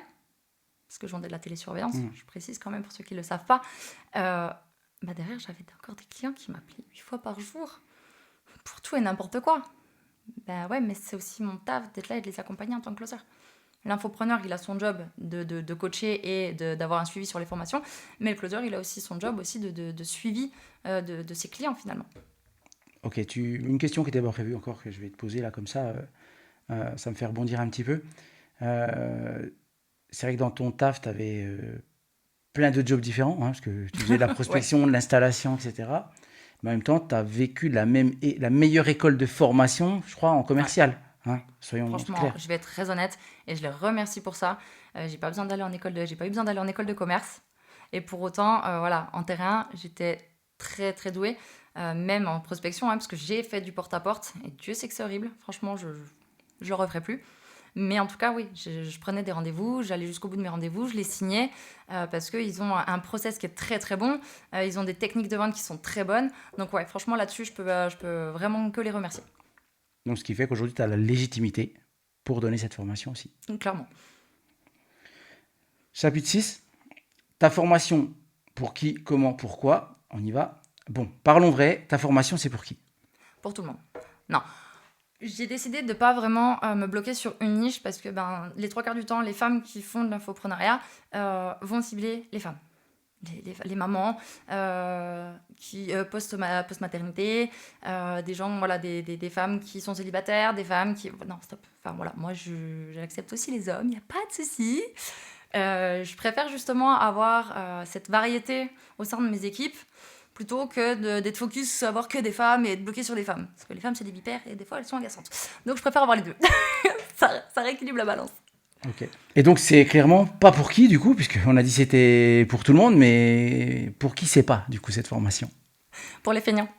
parce que je vendais de la télésurveillance, je précise quand même pour ceux qui ne le savent pas, derrière, j'avais encore des clients qui m'appelaient 8 fois par jour pour tout et n'importe quoi. Ouais, mais c'est aussi mon taf d'être là et de les accompagner en tant que closer. L'infopreneur, il a son job de coacher et d'avoir un suivi sur les formations, mais le closer, il a aussi son job aussi de suivi de ses clients finalement. Ok, une question qui n'était pas prévue encore, que je vais te poser là comme ça me fait rebondir un petit peu. C'est vrai que dans ton taf, tu avais plein de jobs différents, hein, parce que tu faisais de la prospection, de l'installation, etc. Mais en même temps, tu as vécu la meilleure école de formation, je crois, en commercial. Hein, soyons Franchement, clairs. je vais être très honnête et je les remercie pour ça. J'ai pas eu besoin d'aller en école de commerce. Et pour autant, en terrain, j'étais très très douée, même en prospection, hein, parce que j'ai fait du porte-à-porte. Et Dieu sait que c'est horrible. Franchement, je le referai plus. Mais en tout cas, oui, je prenais des rendez-vous, j'allais jusqu'au bout de mes rendez-vous, je les signais parce qu'ils ont un process qui est très très bon, ils ont des techniques de vente qui sont très bonnes. Donc ouais, franchement là-dessus, je peux vraiment que les remercier. Donc, ce qui fait qu'aujourd'hui, tu as la légitimité pour donner cette formation aussi. Clairement. Chapitre 6, ta formation, pour qui, comment, pourquoi, on y va. Bon, parlons vrai, ta formation, c'est pour qui? Pour tout le monde. Non. J'ai décidé de ne pas vraiment me bloquer sur une niche parce que les 3 quarts du temps, les femmes qui font de l'infoprenariat vont cibler les femmes. Les mamans qui post-maternité, des gens, voilà, des femmes qui sont célibataires, des femmes qui... Non, stop. Enfin, voilà, moi, j'accepte aussi les hommes, il n'y a pas de souci. Je préfère justement avoir cette variété au sein de mes équipes plutôt que d'être focus à avoir que des femmes et être bloqué sur les femmes. Parce que les femmes, c'est des vipères et des fois, elles sont agaçantes. Donc, je préfère avoir les deux. ça rééquilibre la balance. Ok. Et donc, c'est clairement pas pour qui, du coup, puisqu'on a dit c'était pour tout le monde, mais pour qui c'est pas, du coup, cette formation? Pour les feignants.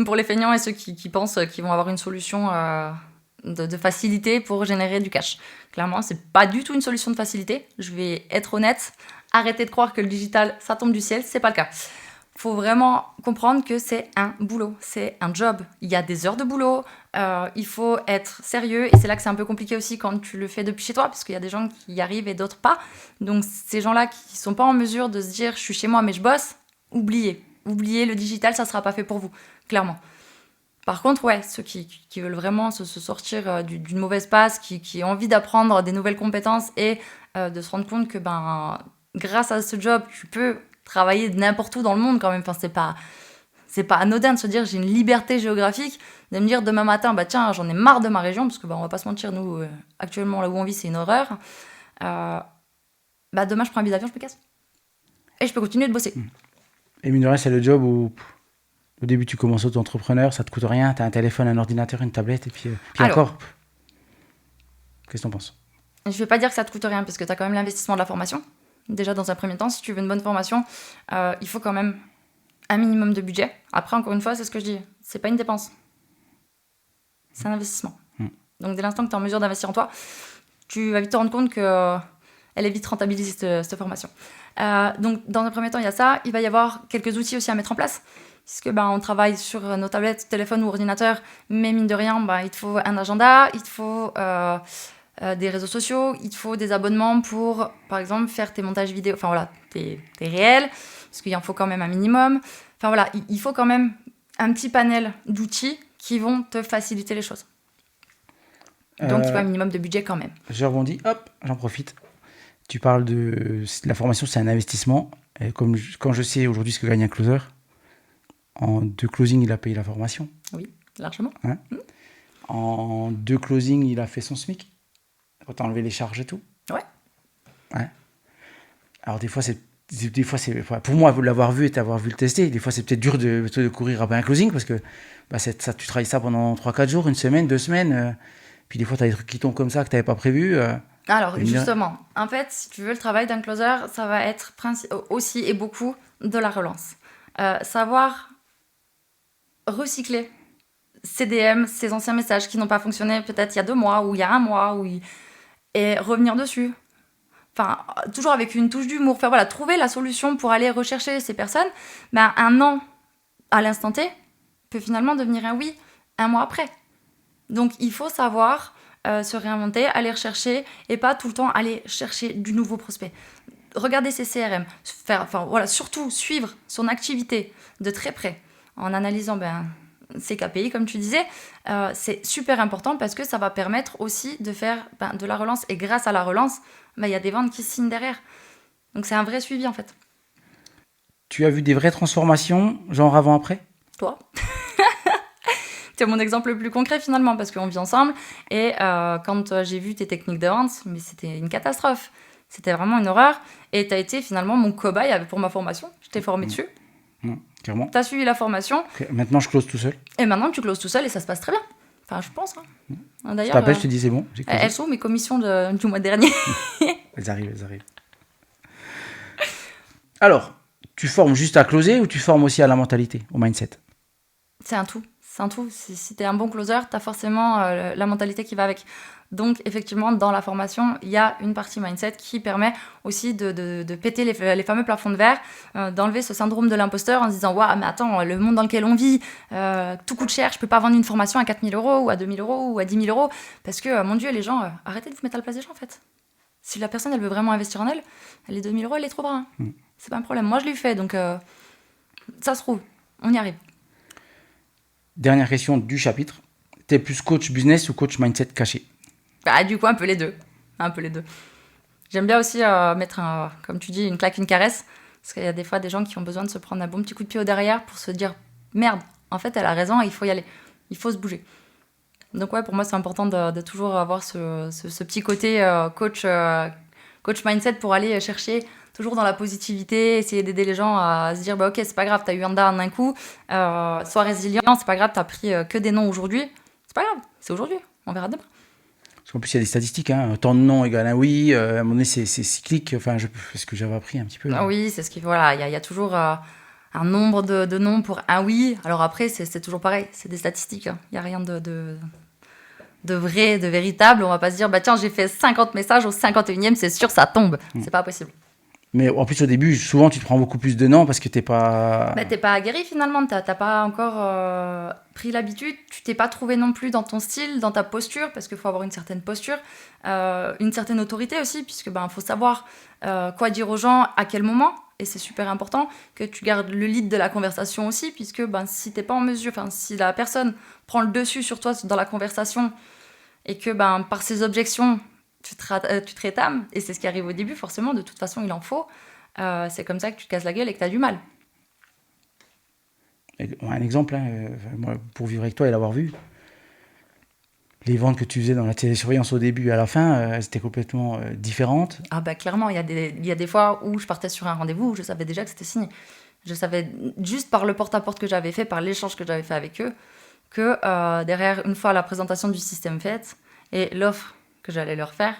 Pour les feignants et ceux qui pensent qu'ils vont avoir une solution de facilité pour générer du cash. Clairement, c'est pas du tout une solution de facilité. Je vais être honnête. Arrêtez de croire que le digital, ça tombe du ciel. C'est pas le cas. Faut vraiment comprendre que c'est un boulot, c'est un job. Il y a des heures de boulot, il faut être sérieux et c'est là que c'est un peu compliqué aussi quand tu le fais depuis chez toi parce qu'il y a des gens qui y arrivent et d'autres pas. Donc ces gens-là qui sont pas en mesure de se dire je suis chez moi mais je bosse, oubliez le digital, ça sera pas fait pour vous, clairement. Par contre, ouais, ceux qui veulent vraiment se sortir d'une mauvaise passe, qui ont envie d'apprendre des nouvelles compétences et de se rendre compte que grâce à ce job, tu peux travailler de n'importe où dans le monde quand même. Enfin, c'est pas anodin de se dire j'ai une liberté géographique, de me dire demain matin, tiens, j'en ai marre de ma région, parce que on va pas se mentir, nous, actuellement, là où on vit, c'est une horreur. Demain, je prends un billet d'avion, je me casse. Et je peux continuer de bosser. Et mine de rien, c'est le job où au début tu commences auto-entrepreneur, ça te coûte rien, tu as un téléphone, un ordinateur, une tablette, et puis alors, encore. Qu'est-ce que t'en penses? Je vais pas dire que ça te coûte rien, parce que tu as quand même l'investissement de la formation. Déjà, dans un premier temps, si tu veux une bonne formation, il faut quand même un minimum de budget. Après, encore une fois, c'est ce que je dis, c'est pas une dépense. C'est un investissement. Donc, dès l'instant que tu es en mesure d'investir en toi, tu vas vite te rendre compte qu'elle est vite rentabilisée, cette formation. Donc, dans un premier temps, il y a ça. Il va y avoir quelques outils aussi à mettre en place. Puisque on travaille sur nos tablettes, téléphones ou ordinateurs, mais mine de rien, il te faut un agenda, il te faut des réseaux sociaux, il te faut des abonnements pour, par exemple, faire tes montages vidéo, enfin voilà, tes réels, parce qu'il en faut quand même un minimum. Enfin voilà, il faut quand même un petit panel d'outils qui vont te faciliter les choses. Donc il faut un minimum de budget quand même. Je rebondis, hop, j'en profite. Tu parles de la formation, c'est un investissement. Et quand je sais aujourd'hui ce que gagne un closer, en 2 closings, il a payé la formation. Oui, largement. Hein. En 2 closings, il a fait son SMIC. Quand tu as enlevé les charges et tout. Ouais. Alors des fois, pour moi, vous l'avoir vu et t'avoir vu le tester, des fois, c'est peut-être dur de courir après un closing parce que tu travailles ça pendant 3-4 jours, une semaine, 2 semaines. Puis des fois, tu as des trucs qui tombent comme ça que tu n'avais pas prévu. Alors, justement, en fait, si tu veux, le travail d'un closer, ça va être aussi et beaucoup de la relance. Savoir recycler ses DM, ses anciens messages qui n'ont pas fonctionné peut-être il y a 2 mois ou il y a 1 mois, et revenir dessus. Enfin, toujours avec une touche d'humour. Enfin, voilà, trouver la solution pour aller rechercher ces personnes. Ben, un non à l'instant T peut finalement devenir un oui 1 mois après. Donc, il faut savoir se réinventer, aller rechercher et pas tout le temps aller chercher du nouveau prospect. Regarder ses CRM, surtout suivre son activité de très près en analysant ses KPI, comme tu disais. C'est super important parce que ça va permettre aussi de faire de la relance. Et grâce à la relance, il y a des ventes qui se signent derrière. Donc, c'est un vrai suivi, en fait. Tu as vu des vraies transformations, genre avant-après ? Toi C'est mon exemple le plus concret finalement parce qu'on vit ensemble et quand j'ai vu tes techniques de vente, mais c'était une catastrophe. C'était vraiment une horreur et tu as été finalement mon cobaye pour ma formation. Je t'ai formé dessus. Clairement. Tu as suivi la formation. Okay. Maintenant, je close tout seul. Et maintenant, tu closes tout seul et ça se passe très bien. Enfin, je pense. D'ailleurs, je t'appelle, je te dis c'est bon. Elles sont mes commissions du mois dernier. Elles arrivent. Alors, tu formes juste à closer ou tu formes aussi à la mentalité, au mindset ? C'est un tout. Si tu es un bon closer, tu as forcément la mentalité qui va avec. Donc, effectivement, dans la formation, il y a une partie mindset qui permet aussi de péter les fameux plafonds de verre, d'enlever ce syndrome de l'imposteur en se disant « Waouh, mais attends, le monde dans lequel on vit, tout coûte cher, je peux pas vendre une formation à 4 000 € ou à 2 000 € ou à 10 000 € parce que, mon Dieu, les gens, arrêtez de vous mettre à la place des gens, en fait. Si la personne, elle veut vraiment investir en elle, les 2 000 €, elle les trouvera. C'est pas un problème. Moi, je l'ai fait, donc ça se trouve, on y arrive. Dernière question du chapitre. T'es plus coach business ou coach mindset caché ? Du coup, un peu les deux. J'aime bien aussi mettre, comme tu dis, une claque, une caresse. Parce qu'il y a des fois des gens qui ont besoin de se prendre un bon petit coup de pied au derrière pour se dire « Merde, en fait, elle a raison, il faut y aller. Il faut se bouger. » Donc ouais, pour moi, c'est important de toujours avoir ce petit côté coach mindset pour aller chercher toujours dans la positivité, essayer d'aider les gens à se dire « Ok, c'est pas grave, t'as eu un down d'un coup. Sois résilient, c'est pas grave, t'as pris que des noms aujourd'hui. C'est pas grave, c'est aujourd'hui. On verra demain. » Parce qu'en plus, il y a des statistiques. Tant de non égale un oui. À un moment donné, c'est cyclique. Enfin, c'est ce que j'avais appris un petit peu. Oui, c'est ce qu'il faut. Voilà, il y a toujours un nombre de noms pour un oui. Alors après, c'est toujours pareil. C'est des statistiques. Il n'y a rien de vrai, de véritable. On va pas se dire, tiens, j'ai fait 50 messages au 51e, c'est sûr, ça tombe. C'est pas possible. Mais en plus, au début, souvent, tu te prends beaucoup plus de non parce que t'es pas... t'es pas aguerri finalement, t'as pas encore pris l'habitude, tu t'es pas trouvé non plus dans ton style, dans ta posture, parce qu'il faut avoir une certaine posture, une certaine autorité aussi, puisque faut savoir quoi dire aux gens, à quel moment, et c'est super important que tu gardes le lead de la conversation aussi, puisque si t'es pas en mesure, si la personne prend le dessus sur toi dans la conversation, et que par ses objections, tu te rétames, et c'est ce qui arrive au début, forcément, de toute façon, il en faut. C'est comme ça que tu te casses la gueule et que tu as du mal. Un exemple, moi, pour vivre avec toi et l'avoir vu, les ventes que tu faisais dans la télésurveillance au début et à la fin, elles étaient complètement différentes. Clairement, il y a des fois où je partais sur un rendez-vous où je savais déjà que c'était signé. Je savais, juste par le porte-à-porte que j'avais fait, par l'échange que j'avais fait avec eux, que derrière, une fois la présentation du système faite et l'offre que j'allais leur faire,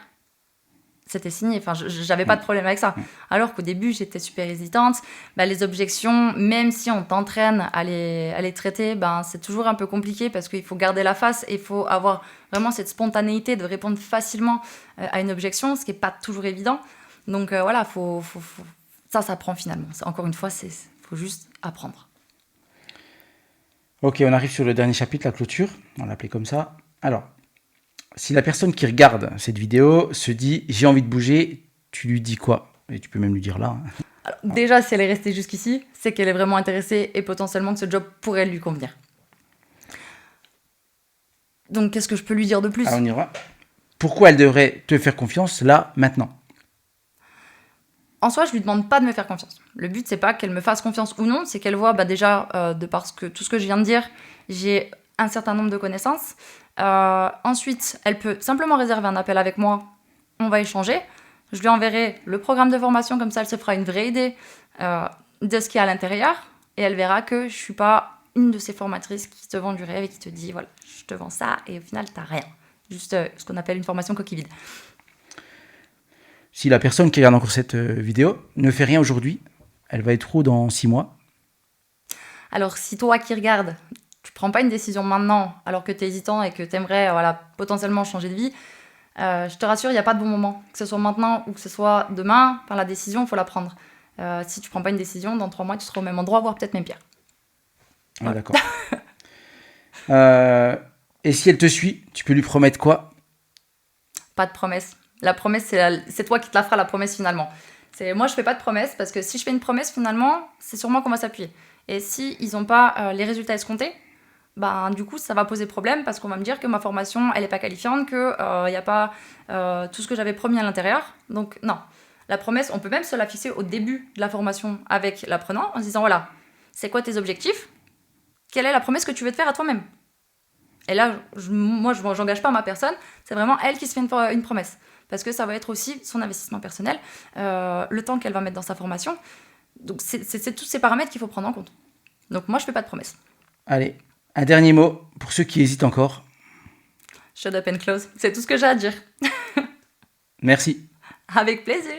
c'était signé. Enfin, j'avais pas de problème avec ça. Alors qu'au début, j'étais super hésitante. Les objections, même si on t'entraîne à les traiter, c'est toujours un peu compliqué parce qu'il faut garder la face et il faut avoir vraiment cette spontanéité de répondre facilement à une objection, ce qui n'est pas toujours évident. Donc voilà, ça s'apprend finalement. Encore une fois, faut juste apprendre. Ok, on arrive sur le dernier chapitre, la clôture. On l'appelait comme ça. Alors, si la personne qui regarde cette vidéo se dit « j'ai envie de bouger », tu lui dis quoi ? Et tu peux même lui dire là. Alors, déjà, si elle est restée jusqu'ici, c'est qu'elle est vraiment intéressée et potentiellement que ce job pourrait lui convenir. Donc, qu'est-ce que je peux lui dire de plus ? Alors, on y va. Pourquoi elle devrait te faire confiance là, maintenant ? En soi, je lui demande pas de me faire confiance. Le but, c'est pas qu'elle me fasse confiance ou non, c'est qu'elle voit déjà, de par tout ce que je viens de dire, j'ai un certain nombre de connaissances. Ensuite, elle peut simplement réserver un appel avec moi, on va échanger. Je lui enverrai le programme de formation, comme ça elle se fera une vraie idée de ce qu'il y a à l'intérieur, et elle verra que je suis pas une de ces formatrices qui te vend du rêve et qui te dit, voilà, je te vends ça, et au final, t'as rien. Juste ce qu'on appelle une formation coquille vide. Si la personne qui regarde encore cette vidéo ne fait rien aujourd'hui, elle va être où dans 6 mois? Alors, si toi qui regardes, tu prends pas une décision maintenant, alors que tu es hésitant et que tu aimerais potentiellement changer de vie, je te rassure, il n'y a pas de bon moment. Que ce soit maintenant ou que ce soit demain, la décision, il faut la prendre. Si tu prends pas une décision, dans 3 mois, tu seras au même endroit, voire peut-être même pire. Ah, d'accord. Et si elle te suit, tu peux lui promettre quoi? Pas de promesse. La promesse, c'est toi qui te la feras, la promesse, finalement. Moi, je fais pas de promesse, parce que si je fais une promesse, finalement, c'est sur moi qu'on va s'appuyer. Et si ils n'ont pas les résultats escomptés, du coup, ça va poser problème, parce qu'on va me dire que ma formation, elle n'est pas qualifiante, qu'il n'y a pas tout ce que j'avais promis à l'intérieur. Donc, non. La promesse, on peut même se la fixer au début de la formation avec l'apprenant, en se disant, voilà, c'est quoi tes objectifs? Quelle est la promesse que tu veux te faire à toi-même? Et là, moi, je n'engage pas ma personne, c'est vraiment elle qui se fait une promesse. Parce que ça va être aussi son investissement personnel, le temps qu'elle va mettre dans sa formation. Donc, c'est tous ces paramètres qu'il faut prendre en compte. Donc, moi, je ne fais pas de promesse. Allez, un dernier mot pour ceux qui hésitent encore. Shut up and close, c'est tout ce que j'ai à dire. Merci. Avec plaisir.